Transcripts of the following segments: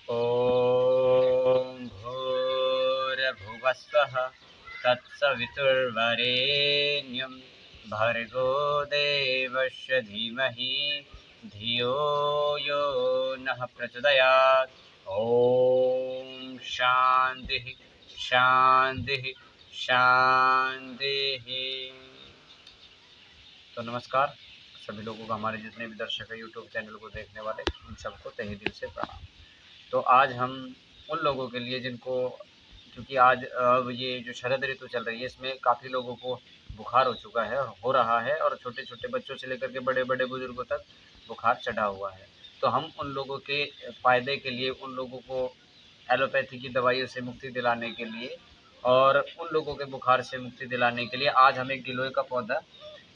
ॐ भूर्भुवस्वः तत्सवितुर्वरेण्यं भर्गो देवस्य धीमहि धियो यो नः प्रचोदयात्। ॐ शान्तिः शान्तिः शान्तिः। तो नमस्कार सभी लोगों को, हमारे जितने भी दर्शक है यूट्यूब चैनल को देखने वाले, उन सबको तहे दिल से प्रणाम। तो आज हम उन लोगों के लिए जिनको, क्योंकि आज अब ये जो शरद ऋतु चल रही है इसमें काफ़ी लोगों को बुखार हो चुका है, हो रहा है, और छोटे छोटे बच्चों से लेकर के बड़े बड़े बुजुर्गों तक बुखार चढ़ा हुआ है। तो हम उन लोगों के फ़ायदे के लिए, उन लोगों को एलोपैथी की दवाइयों से मुक्ति दिलाने के लिए और उन लोगों के बुखार से मुक्ति दिलाने के लिए आज हम एक गिलोय का पौधा,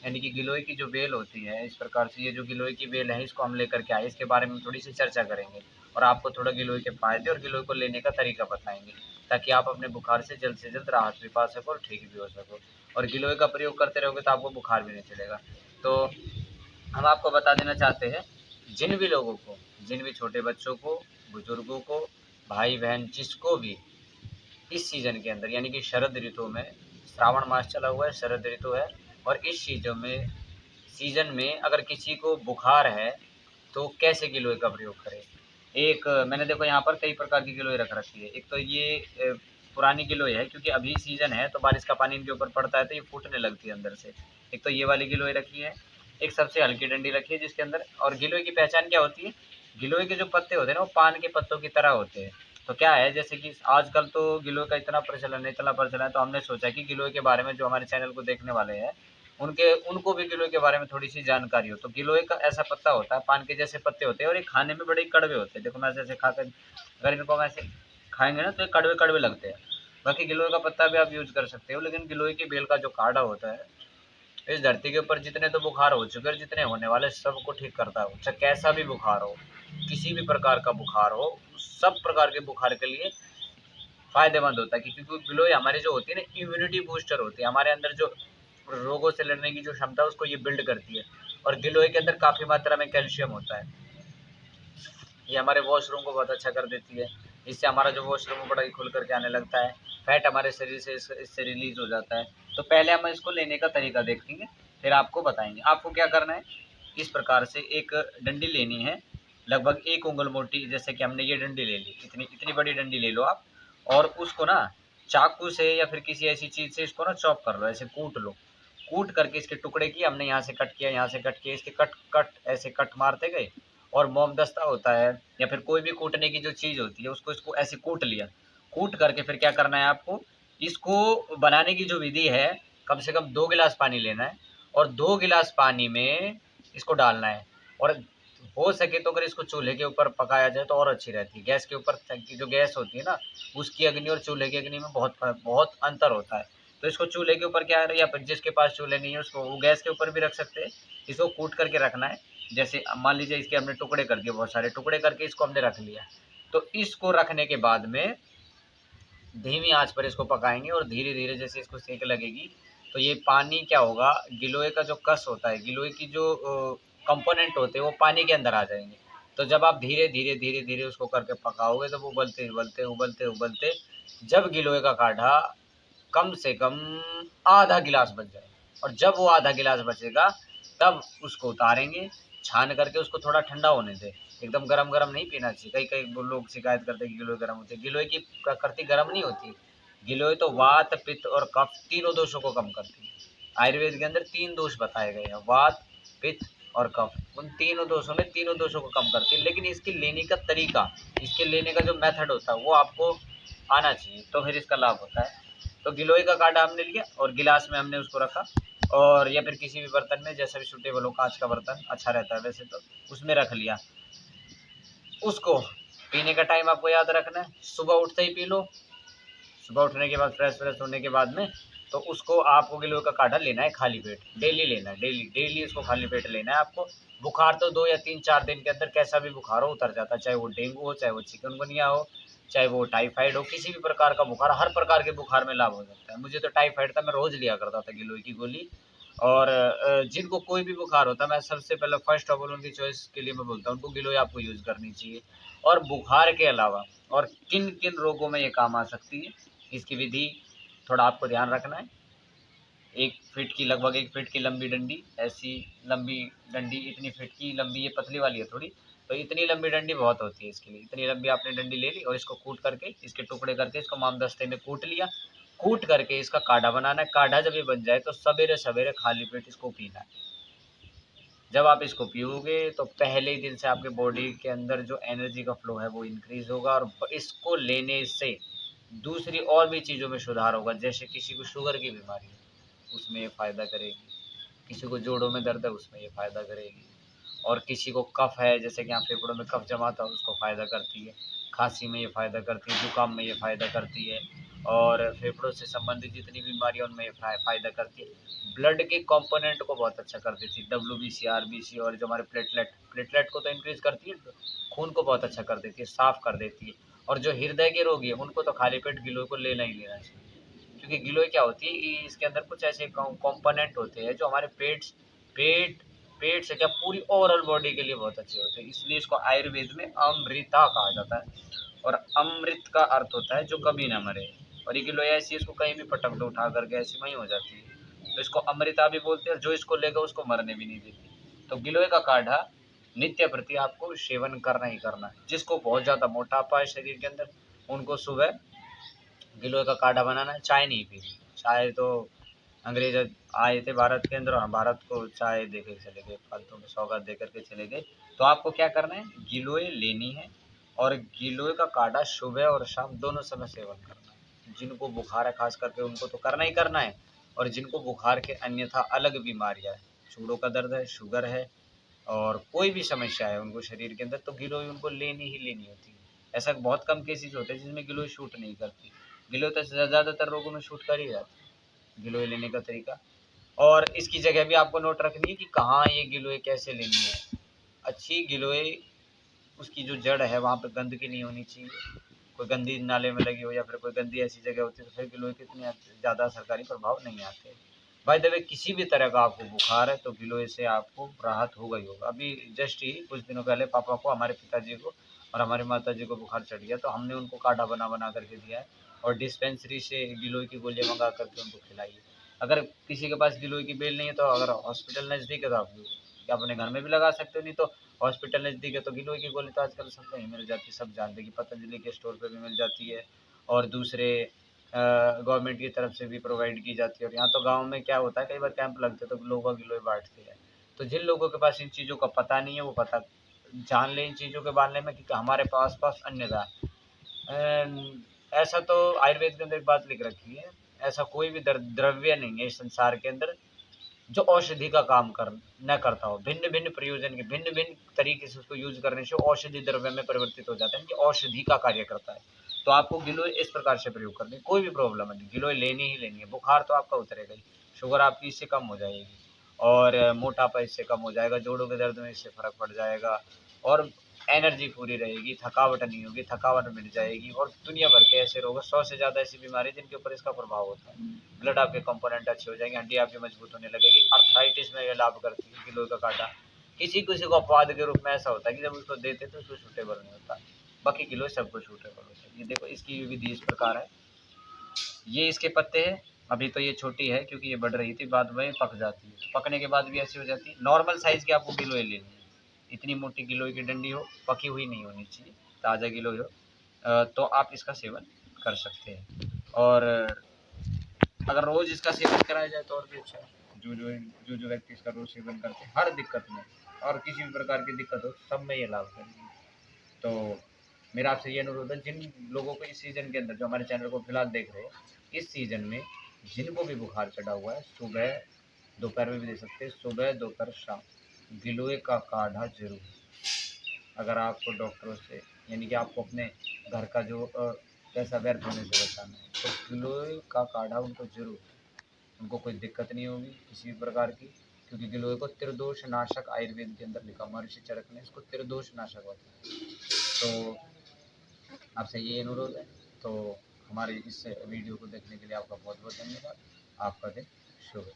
यानी कि गिलोय की जो बेल होती है, इस प्रकार से ये जो गिलोय की बेल है इसको हम लेकर के आए। इसके बारे में थोड़ी सी चर्चा करेंगे और आपको थोड़ा गिलोय के फायदे और गिलोय को लेने का तरीका बताएंगे, ताकि आप अपने बुखार से जल्द राहत भी पा सको और ठीक भी हो सको। और गिलोय का प्रयोग करते रहोगे तो आपको बुखार भी नहीं चलेगा। तो हम आपको बता देना चाहते हैं, जिन भी लोगों को, जिन भी छोटे बच्चों को, बुजुर्गों को, भाई बहन, जिसको भी इस सीजन के अंदर, यानी कि शरद ऋतु में, श्रावण मास चला हुआ है, शरद ऋतु है, और इस सीजन में अगर किसी को बुखार है तो कैसे गिलोय का प्रयोग करें। एक मैंने देखो यहाँ पर कई प्रकार की गिलोय रख रखी है। एक तो ये पुरानी गिलोय है, क्योंकि अभी सीजन है तो बारिश का पानी इनके ऊपर पड़ता है तो ये फूटने लगती है अंदर से। एक तो ये वाली गिलोय रखी है, एक सबसे हल्की डंडी रखी है जिसके अंदर। और गिलोय की पहचान क्या होती है, गिलोय के जो पत्ते होते हैं ना वो पान के पत्तों की तरह होते हैं। तो क्या है, जैसे कि आजकल तो गिलोय का इतना प्रचलन है, तो हमने सोचा कि गिलोय के बारे में जो हमारे चैनल को देखने वाले हैं उनको भी गिलोय के बारे में थोड़ी सी जानकारी हो। तो गिलोय का ऐसा पत्ता होता है, पान के जैसे पत्ते होते हैं, और ये खाने में बड़े कड़वे होते हैं। देखो मैं ऐसे खाकर, अगर इनको हम ऐसे खाएंगे ना तो ये कड़वे कड़वे लगते हैं। बाकी गिलोय का पत्ता भी आप यूज कर सकते हो, लेकिन गिलोय की बेल का जो काढ़ा होता है, इस धरती के ऊपर जितने तो बुखार हो चुके और जितने होने वाले सबको ठीक करता है। चाहे कैसा भी बुखार हो, किसी भी प्रकार का बुखार हो, सब प्रकार के बुखार के लिए फायदेमंद होता है। क्योंकि गिलोय हमारी जो होती है ना, इम्यूनिटी बूस्टर होती है। हमारे अंदर जो रोगों से लड़ने की जो क्षमता है उसको ये बिल्ड करती है। और गिलोय के अंदर काफ़ी मात्रा में कैल्शियम होता है, ये हमारे वॉशरूम को बहुत अच्छा कर देती है। इससे हमारा जो वॉशरूम है बड़ा ही खुल करके आने लगता है, फैट हमारे शरीर से इससे रिलीज हो जाता है। तो पहले हम इसको लेने का तरीका देखेंगे, फिर आपको बताएंगे। आपको क्या करना है, इस प्रकार से एक डंडी लेनी है, लगभग 1 उंगल मोटी। जैसे कि हमने ये डंडी ले ली, इतनी इतनी बड़ी डंडी ले लो आप, और उसको ना चाकू से या फिर किसी ऐसी चीज़ से इसको ना चॉप कर लो, ऐसे कूट लो। कूट करके इसके टुकड़े किए हमने, यहाँ से कट किया, यहाँ से कट किया, इसके कट कट ऐसे कट मारते गए। और मोमदस्ता होता है या फिर कोई भी कूटने की जो चीज़ होती है उसको, इसको ऐसे कूट लिया। कूट करके फिर क्या करना है आपको, इसको बनाने की जो विधि है, कम से कम 2 गिलास पानी लेना है और 2 गिलास पानी में इसको डालना है। और हो सके तो अगर इसको चूल्हे के ऊपर पकाया जाए तो और अच्छी रहती है। गैस के ऊपर की जो गैस होती है ना, उसकी अग्नि और चूल्हे की अग्नि में बहुत बहुत अंतर होता है। तो इसको चूल्हे के ऊपर क्या है, या फिर जिसके पास चूल्हे नहीं है उसको वो गैस के ऊपर भी रख सकते हैं। इसको कूट करके रखना है। जैसे मान लीजिए इसके हमने टुकड़े कर दिए, बहुत सारे टुकड़े करके इसको हमने रख लिया। तो इसको रखने के बाद में धीमी आंच पर इसको पकाएंगे और धीरे धीरे जैसे इसको सेक लगेगी तो ये पानी क्या होगा, गिलोय का जो कस होता है, गिलोय की जो कंपोनेंट होते हैं वो पानी के अंदर आ जाएंगे। तो जब आप धीरे धीरे धीरे धीरे उसको करके पकाओगे तो वो उबलते उबलते उबलते उबलते जब गिलोय का काढ़ा कम से कम आधा गिलास बच जाए, और जब वो आधा गिलास बचेगा तब उसको उतारेंगे, छान करके उसको थोड़ा ठंडा होने दें। एकदम गरम गरम नहीं पीना चाहिए। कई कई लोग शिकायत करते हैं कि गिलोय गरम होती है। गिलोय की प्रकृति गरम नहीं होती। गिलोय तो वात, पित्त और कफ तीनों दोषों को कम करती है। आयुर्वेद के अंदर 3 दोष बताए गए हैं, वात, पित्त और कफ। उन तीनों दोषों में तीनों दोषों को कम करती है। लेकिन इसकी लेने का तरीका, इसके लेने का जो मेथड होता है वो आपको आना चाहिए, तो फिर इसका लाभ होता है। तो गिलोय का काढ़ा हमने लिया और गिलास में हमने उसको रखा, और या फिर किसी भी बर्तन में जैसा भी सूटेबल हो, कांच का बर्तन अच्छा रहता है वैसे तो, उसमें रख लिया। उसको पीने का टाइम आपको याद रखना है, सुबह उठते ही पी लो। सुबह उठने के बाद फ्रेश होने के बाद में तो उसको आपको गिलोय का काढ़ा लेना है खाली पेट, डेली लेना है, डेली डेली उसको खाली पेट लेना है आपको। बुखार तो 2 या 3-4 दिन के अंदर कैसा भी बुखार हो उतर जाता है, चाहे वो डेंगू हो, चाहे वो चिकनगुनिया हो, चाहे वो टाइफाइड हो, किसी भी प्रकार का बुखार, हर प्रकार के बुखार में लाभ हो सकता है। मुझे तो टाइफाइड था, मैं रोज लिया करता था गिलोय की गोली, और जिनको कोई भी बुखार होता है, मैं सबसे पहले फर्स्ट ऑफ ऑल उनकी चॉइस के लिए मैं बोलता हूँ उनको गिलोय आपको यूज़ करनी चाहिए। और बुखार के अलावा और किन किन रोगों में ये काम आ सकती है, इसकी विधि थोड़ा आपको ध्यान रखना है। 1 फीट की, लगभग 1 फीट की लंबी डंडी, ऐसी लंबी डंडी, इतनी फीट की लंबी, ये पतली वाली है थोड़ी, तो इतनी लंबी डंडी बहुत होती है इसके लिए। इतनी लंबी आपने डंडी ले ली और इसको कूट करके, इसके टुकड़े करके, इसको मामदस्ते में कूट लिया। कूट करके इसका काढ़ा बनाना है। काढ़ा जब ये बन जाए तो सवेरे-सवेरे खाली पेट इसको पीना है। जब आप इसको पियोगे तो पहले ही दिन से आपके बॉडी के अंदर जो एनर्जी का फ्लो है वो इंक्रीज़ होगा और इसको लेने से दूसरी और भी चीज़ों में सुधार होगा। जैसे किसी को शुगर की बीमारी है, उसमें ये फ़ायदा करेगी। किसी को जोड़ों में दर्द है, उसमें ये फ़ायदा करेगी। और किसी को कफ़ है, जैसे कि यहाँ फेफड़ों में कफ़ जमा था, उसको फ़ायदा करती है। खाँसी में ये फ़ायदा करती है, जुकाम में ये फ़ायदा करती है और फेफड़ों से संबंधित जितनी बीमारियाँ उनमें ये फ़ायदा करती है। ब्लड के कंपोनेंट को बहुत अच्छा कर देती है, डब्ल्यूबीसी, आरबीसी और जो हमारे प्लेटलेट को तो इंक्रीज़ करती है, खून को बहुत अच्छा कर देती है, साफ़ कर देती है। और जो हृदय के रोगी हैं, उनको तो खाली पेट गिलोय को लेना ही लेना चाहिए। क्योंकि गिलोय क्या होती है, इसके अंदर कुछ ऐसे कंपोनेंट होते हैं जो हमारे पेट पेट से क्या पूरी ओवरऑल बॉडी के लिए बहुत अच्छे होते हैं। इसलिए इसको आयुर्वेद में अमृता कहा जाता है और अमृत का अर्थ होता है जो कभी ना मरे। और ये गिलोय ऐसी, इसको कहीं भी पटक दो उठा करके, ऐसी वहीं हो जाती है। तो इसको अमृता भी बोलते हैं और जो इसको लेगा उसको मरने भी नहीं देती। तो गिलोय का काढ़ा नित्य प्रति आपको सेवन करना ही करना है। जिसको बहुत ज़्यादा मोटापा है शरीर के अंदर, उनको सुबह गिलोय का काढ़ा बनाना है। चाय नहीं पीनी। चाय तो अंग्रेज आए थे भारत के अंदर और भारत को चाय दे के चले गए, फालतू में सौगात दे करके चले गए। तो आपको क्या करना है, गिलोय लेनी है और गिलोय का काढ़ा सुबह और शाम दोनों समय सेवन करना है। जिनको बुखार है खास करके उनको तो करना ही करना है, और जिनको बुखार के अन्यथा अलग बीमारियां है, जोड़ों का दर्द है, शुगर है और कोई भी समस्या है उनको शरीर के अंदर, तो गिलोय उनको लेनी ही लेनी होती है। ऐसा बहुत कम केसेस होते हैं जिसमें गिलोय शूट नहीं करती। गिलोय तो ज़्यादातर रोगों में शूट कर ही जाती है, गिलोय लेने का तरीका। और इसकी जगह भी आपको नोट रखनी है कि कहाँ ये गिलोय कैसे लेनी है। अच्छी गिलोय, उसकी जो जड़ है वहाँ पे गंदगी नहीं होनी चाहिए। कोई गंदी नाले में लगी हो या फिर कोई गंदी ऐसी जगह होती है तो फिर गिलोय के इतने ज़्यादा सरकारी प्रभाव नहीं आते। बाय द वे किसी भी तरह का आपको बुखार है तो गिलोय से आपको राहत होगा ही होगा। अभी जस्ट ही कुछ दिनों पहले पापा को, हमारे पिताजी को और हमारी माताजी को बुखार चढ़ गया, तो हमने उनको काढ़ा बना करके दिया है और डिस्पेंसरी से गिलोय की गोलियाँ मंगा करके उनको खिलाई है। अगर किसी के पास गिलोय की बेल नहीं है तो अगर हॉस्पिटल नज़दीक है तो आप अपने घर में भी लगा सकते हो, नहीं तो हॉस्पिटल नज़दीक है तो गिलोय की गोली तो आजकल सब कहीं मिल जाती है, सब जानते हैं कि पतंजलि के स्टोर पे भी मिल जाती है और दूसरे गवर्नमेंट की तरफ से भी प्रोवाइड की जाती है। और यहाँ तो गाँव में क्या होता है, कई बार कैंप लगते हैं तो लोग गिलोय बाँटते हैं। तो जिन लोगों के पास इन चीज़ों का पता नहीं है वो पता जान लें इन चीज़ों के बारे में, क्योंकि हमारे आस-पास अन्यथा ऐसा तो आयुर्वेद के अंदर एक बात लिख रखी है, ऐसा कोई भी द्रव्य नहीं है इस संसार के अंदर जो औषधि का काम कर न करता हो। भिन्न-भिन्न प्रयोजन के भिन्न-भिन्न तरीके से उसको यूज़ करने से औषधि द्रव्य में परिवर्तित हो जाता है, कि औषधि का कार्य करता है। तो आपको गिलोय इस प्रकार से प्रयोग करनी है, कोई भी प्रॉब्लम नहीं, गिलोय लेनी ही लेनी है। बुखार तो आपका उतरेगा ही, शुगर आपकी इससे कम हो जाएगी और मोटापा इससे कम हो जाएगा, जोड़ों के दर्द में इससे फ़र्क पड़ जाएगा और एनर्जी पूरी रहेगी, थकावट नहीं होगी, थकावट मिट जाएगी। और दुनिया भर के ऐसे रोग हैं, 100 से ज़्यादा ऐसी बीमारी जिनके ऊपर इसका प्रभाव होता है। ब्लड आपके कंपोनेंट अच्छे हो जाएंगे, हड्डी आपकी मजबूत होने लगेगी। अर्थराइटिस में ये लाभ करती है गिलोय का काढ़ा। किसी किसी को अपवाद के रूप में ऐसा होता है कि जब उसको देते तो उसको सूटेबल नहीं होता, बाकी गिलोय सबको सूटेबल होता है। ये देखो इसकी विधि इस प्रकार है, ये इसके पत्ते हैं। अभी तो ये छोटी है क्योंकि ये बढ़ रही थी, बाद में पक जाती है, तो पकने के बाद भी ऐसी हो जाती है। नॉर्मल साइज़ की आपको गिलोय लेनी है, इतनी मोटी गिलोय की डंडी हो, पकी हुई नहीं होनी चाहिए, ताज़ा गिलोय हो। तो आप इसका सेवन कर सकते हैं। और अगर रोज़ इसका सेवन कराया जाए तो और भी अच्छा है। जो व्यक्ति इसका रोज़ सेवन करते हैं हर दिक्कत में और किसी भी प्रकार की दिक्कत हो सब में ये लाभ करेगी। तो मेरा आपसे ये अनुरोध है, जिन लोगों को इस सीज़न के अंदर जो हमारे चैनल को फिलहाल देख रहे हैं, इस सीज़न में जिनको भी बुखार चढ़ा हुआ है, सुबह दोपहर में भी दे सकते हैं, सुबह दोपहर शाम गिलोय का काढ़ा जरूर। अगर आपको डॉक्टरों से, यानी कि आपको अपने घर का जो पैसा व्यर्थ होने से बचाना है तो गिलोय का काढ़ा उनको जरूर, उनको कोई दिक्कत नहीं होगी किसी भी प्रकार की, क्योंकि गिलोय को त्रिदोष नाशक आयुर्वेद के अंदर लिखा, महर्षि चरक ने इसको त्रिदोष नाशक बताया। तो आपसे ये अनुरोध है। तो हमारे इस वीडियो को देखने के लिए आपका बहुत बहुत धन्यवाद। आपका दिन शुभ हो।